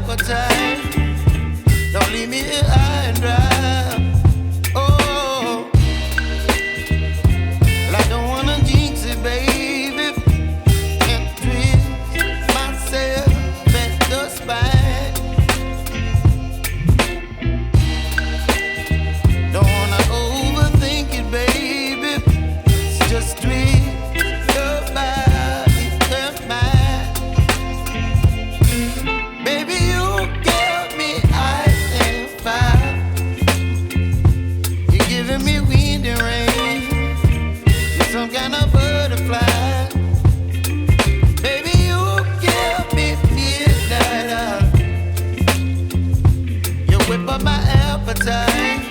appetite. Don't leave me here high and dry. Oh, well, I don't wanna jinx it, baby, and twist myself at the spine. Don't wanna overthink it, baby. It's just twist your body and mine. Baby, you give me ice and fire. You're giving me wind and rain. You're some kind of butterfly. Baby, you give me midnight. You whip up my appetite.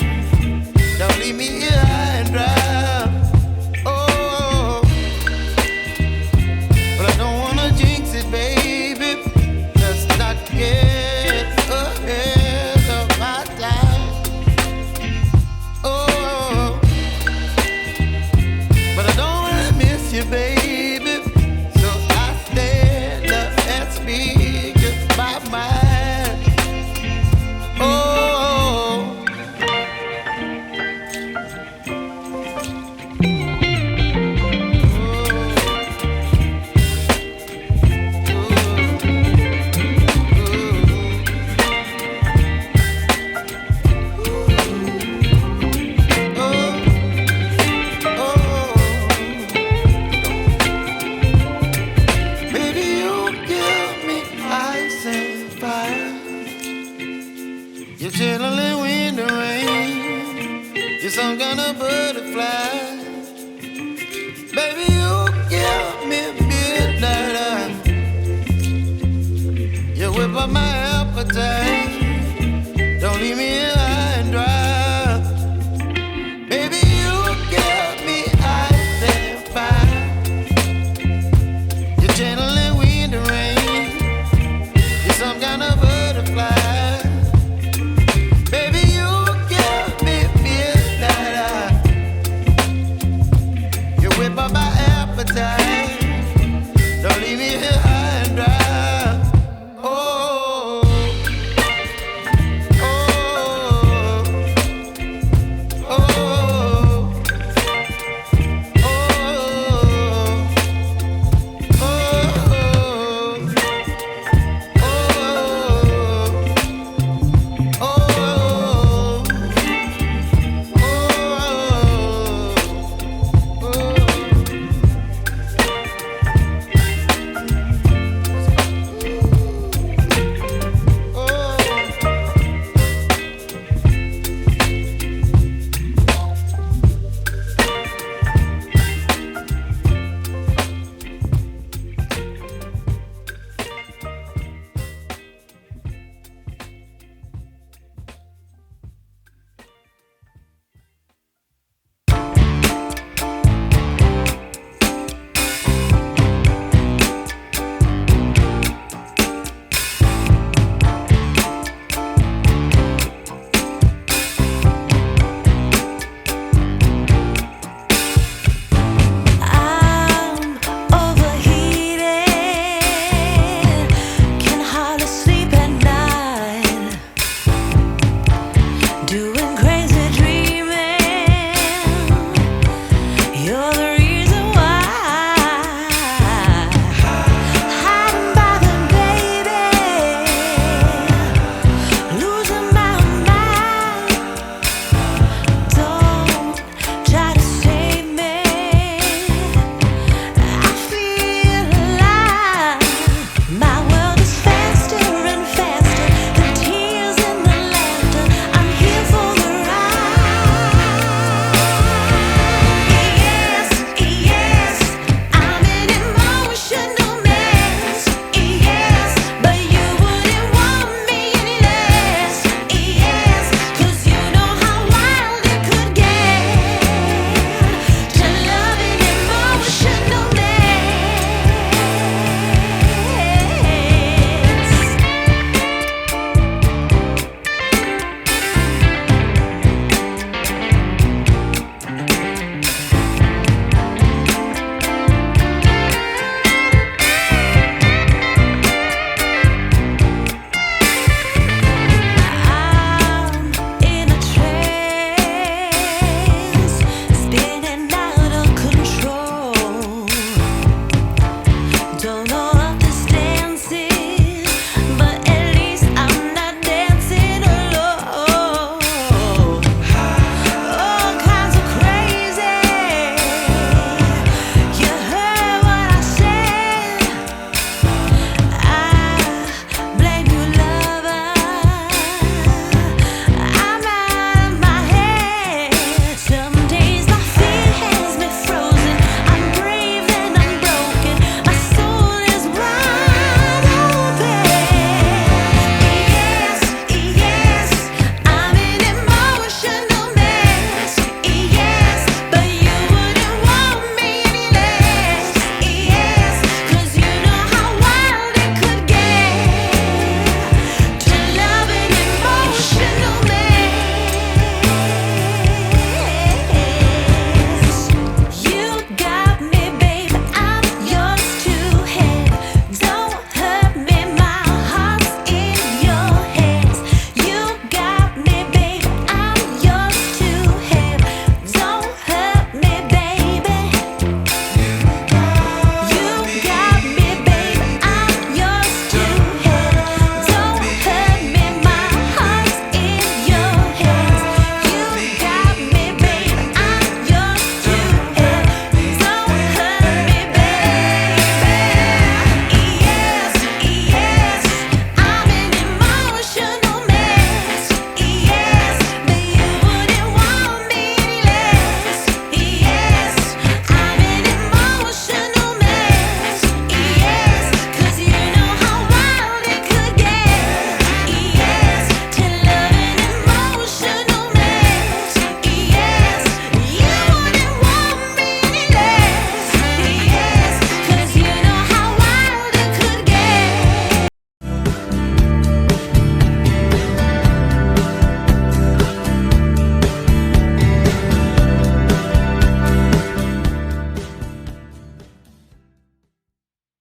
Don't leave me here high and dry. Oh, but I don't wanna jinx it, baby. Let's not get ahead of my time. Oh, but I don't wanna miss you, baby. So I stand up and speak just my mind. Oh. Baby, you give me ice and fire. You're channeling wind and rain. You're some kind of butterfly. Baby, you give me midnight. You whip up my appetite. Don't leave me here high and dry. Baby, you give me ice and fire. You're channeling wind and rain. You're some kind of